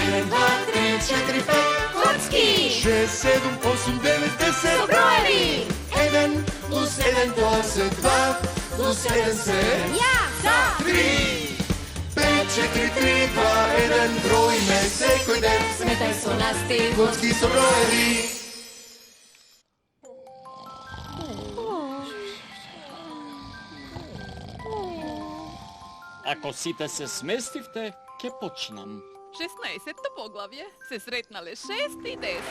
1, 2, 3, 4, 5. Коцки! 6, 7, 8, 9, 10. Со броеви! 1 плюс 1 плюс 2 плюс 1 се Ја! 3. 5, 4, 3, 2, 1. Броиме секој ден. Сметај со нас ти! Коцки со броеви. Ако сите се сместивте, ќе почнам. 16-то поглавје се сретнале 6 и 10.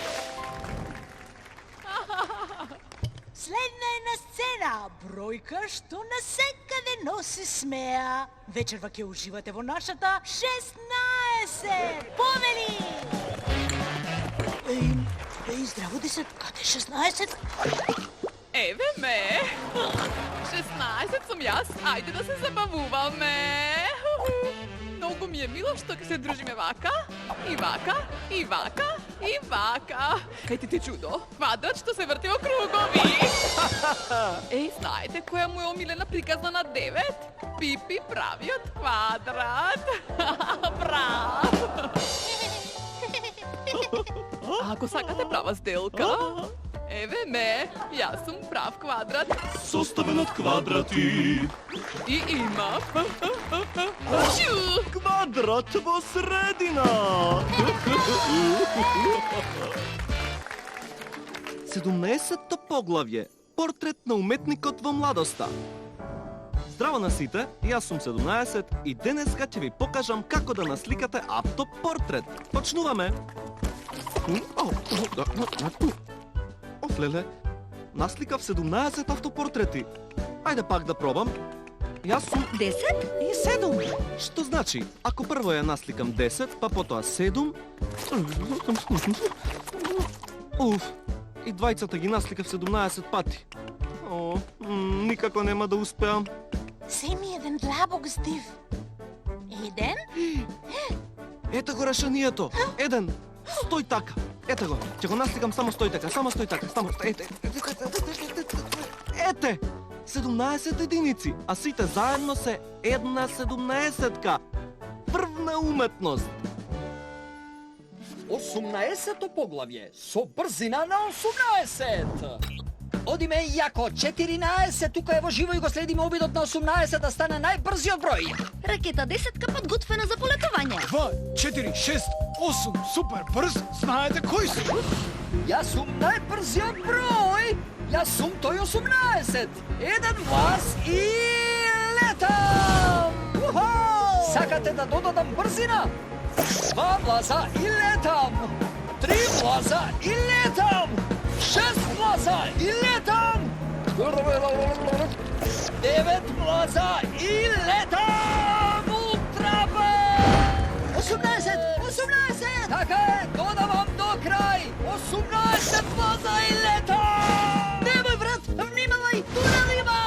Следна е на сцена бројка што насекаде носи смеа. Вечерва ќе уживате во нашата 16. Повели! Еј, здраво 10, каде 16? Еве ме! 16 сум јас, ајде да се забавуваме! Многу ми е мило што ќе се дружиме вака, и вака, и вака, и вака. Кај ти чудо, квадрат што се врти во кругови. Еј, знаете која му е омилена приказна на 9? Пипи правиот квадрат. Браво! А ако сакате права сделка, еве ме, јас сум прав квадрат Составен од квадрати. и имам Квадрат во средина. 17-то поглавје. Портрет на уметникот во младоста. Здраво на сите, јас сум 17 и денеска ќе ви покажам како да насликате автопортрет. Почнуваме. Леле, насликав 17 автопортрети. Ајде пак да пробам. Јас сум 10 И 7. Што значи, ако прво ја насликам 10, па потоа 7... Уф, и двајцата ги насликав 17 пати. О, никако нема да успеам. Се ми еден длабок здив. Еден? Ето го решението. Еден. Стој така. Ете го. Ќе го насликам само стој така. Само стој така. Само ете. Ете. 17 единици, а сите заедно се една 17-ка. Врвна уметност. 18-то поглавје со брзина на 18. Одиме јако 14, тука е во живо и го следиме обидот на 18 да стане најбрзиот број. Ракета 10 подготвена за полетување. 2, 4, 6, 8, супер брз, знаете кој сум? Јас сум најбрзиот број. Јас сум тој 18. Еден влаз и летам. Сакате да додадам брзина? 2 влаза и летам. 3 влаза и летам. 6 влаза и летам. 9 влаза и летам. Ултрабе! 18! 18! Така е, додавам до крај. 18 влаза и летам. Немој, брат, внимавај, тунел има.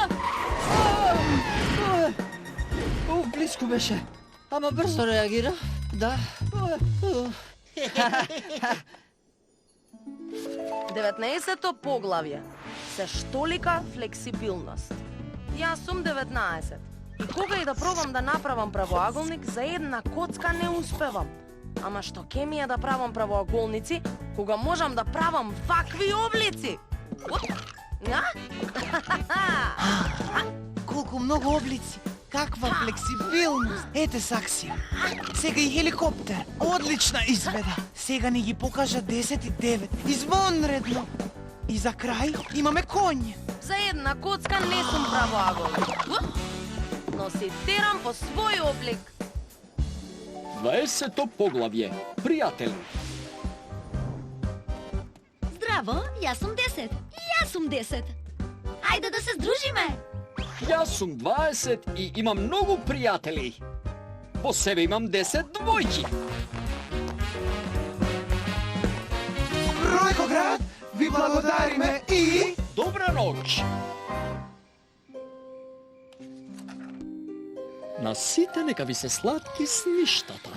Близко беше. Ама брзо реагира. Да. 19-то поглавје. Се штолика флексибилност. Јас сум 19. И кога и да пробам да направам правоаголник, за една коцка не успевам. Ама што ке ми е да правам правоаголници, кога можам да правам вакви облици? Колку многу облици, каква флексибилност. Ете Саксија, сега и хеликоптер, одлична изведа. Сега ни ги покажа 10 и 9, извонредно. И за крај имаме коњ. За една коцка не сум правоаголник. Но се терам по свој облик. 20-то поглавје. Пријатели. Здраво, јас сум 10. Јас сум 10. Ајде да се здружиме. Јас сум 20 и имам многу пријатели. По себе имам 10 двојки. Бројкоград, ви благодариме и... Добра ноќ. На сите нека ви се сладки сништата.